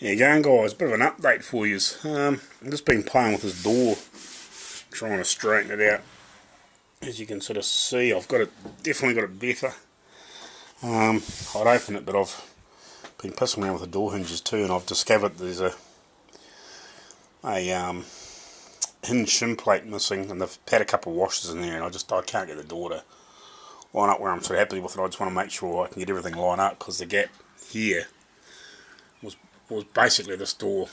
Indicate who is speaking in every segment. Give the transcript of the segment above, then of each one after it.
Speaker 1: There you go, guys, bit of an update for you. I've just been playing with this door, trying to straighten it out. As you can sort of see, I've got it, definitely got it better. I'd open it, but I've been pissing around with the door hinges too, and I've discovered there's a hinge shin plate missing, and they've had a couple of washes in there, and I can't get the door to line up where I'm sort of happy with it. I just want to make sure I can get everything lined up, because the gap here was basically this door,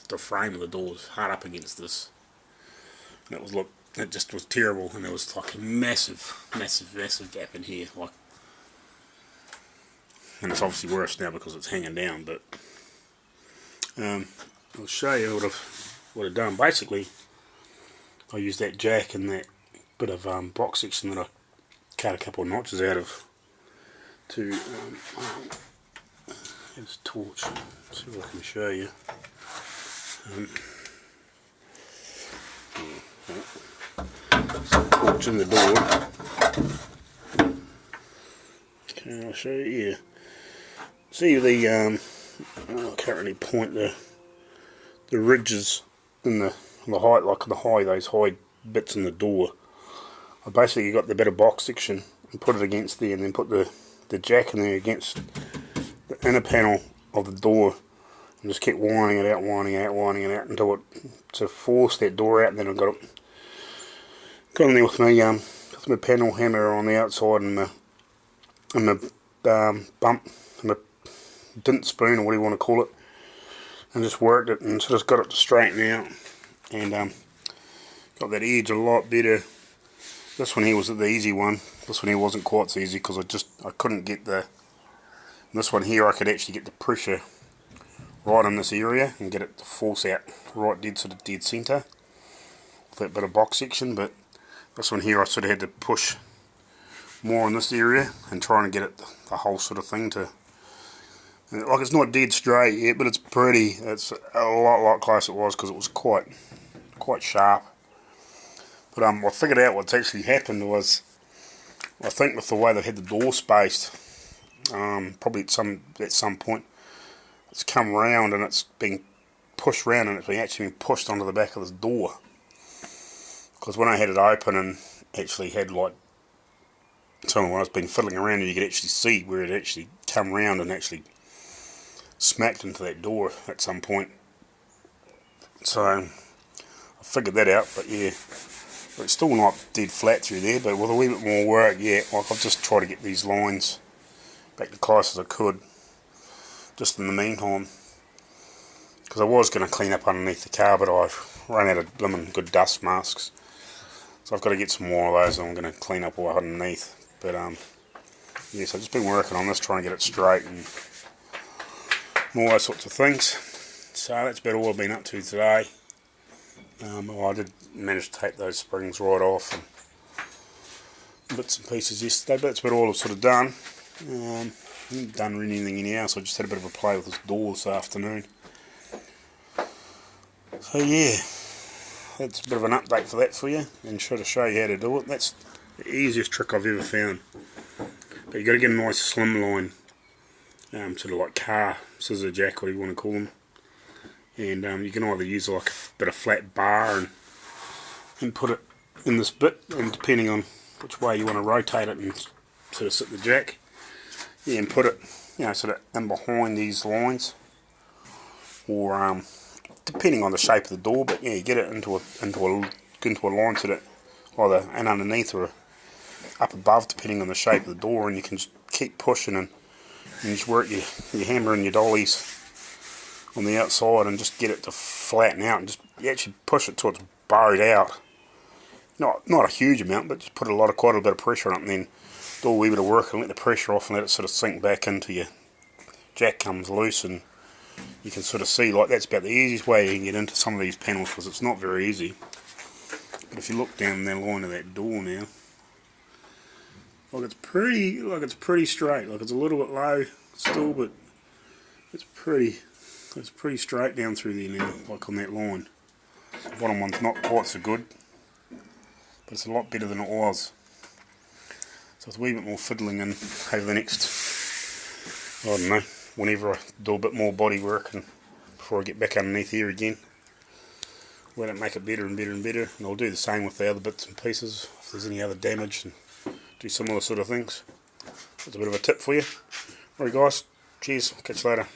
Speaker 1: the frame of the door was hard up against this, and it just was terrible, and there was like a massive gap in here, like, and it's obviously worse now because it's hanging down. But I'll show you what I've done. Basically, I used that jack and that bit of box section that I cut a couple of notches out of to here's a torch, see if I can show you. Torch in the door. Okay, I'll show you here. See the I can't really point the ridges in the height, like those high bits in the door. I basically got the bit of box section and put it against there, and then put the jack in there against the inner panel of the door, and just kept winding it out until it to force that door out. And then I got in there with my panel hammer on the outside, and my bump, and my dint spoon, or what do you want to call it, and just worked it and sort of got it to straighten out, and got that edge a lot better. This one here was the easy one. This one here wasn't quite so easy because I couldn't get this one here I could actually get the pressure right in this area and get it to force out right dead centre with that bit of box section. But this one here I sort of had to push more in this area and trying to get it the whole sort of thing to, like, it's not dead straight yet, but it's a lot closer it was, because it was quite sharp. But I figured out what's actually happened was, I think with the way they've had the door spaced, probably at some point it's come round and it's been pushed round, and it's actually been pushed onto the back of this door. Because when I had it open and actually had, like, when I've been fiddling around, you could actually see where it actually come round and actually smacked into that door at some point. So I figured that out. But yeah, it's still not dead flat through there, but with a wee bit more work, yeah, like, I've just tried to get these lines back as close as I could just in the meantime, because I was going to clean up underneath the car, but I've run out of blimmin' good dust masks, so I've got to get some more of those, and I'm going to clean up all underneath. But yeah, so I've just been working on this, trying to get it straight and all those sorts of things. So that's about all I've been up to today. I did manage to take those springs right off and bits and pieces yesterday, but that's about all I've sort of done. I haven't done really anything anyhow, so I just had a bit of a play with this door this afternoon. So yeah, that's a bit of an update for that for you, and sure to show you how to do it. That's the easiest trick I've ever found. But you've got to get a nice slim line, sort of like car scissor jack, what you want to call them. And you can either use like a bit of flat bar and put it in this bit, and depending on which way you want to rotate it and sort of sit the jack, yeah, and put it, sort of in behind these lines, or depending on the shape of the door. But yeah, you get it into a line so that either and underneath or up above, depending on the shape of the door, and you can just keep pushing and just work your hammer and your dollies on the outside and just get it to flatten out, and just you actually push it till it's burrowed out. Not a huge amount, but just put quite a bit of pressure on it, and then do a wee bit of work and let the pressure off and let it sort of sink back into your jack, comes loose, and you can sort of see, like, that's about the easiest way you can get into some of these panels, because it's not very easy. But if you look down the line of that door now, like, it's pretty straight. Like, it's a little bit low still, but it's pretty straight down through there now, like on that line. The bottom one's not quite so good, but it's a lot better than it was. So it's a wee bit more fiddling in over the next, I don't know, whenever I do a bit more body work and before I get back underneath here again. Let it make it better and better and better, and I'll do the same with the other bits and pieces if there's any other damage, and do similar sort of things. That's a bit of a tip for you. Alright guys, cheers, catch you later.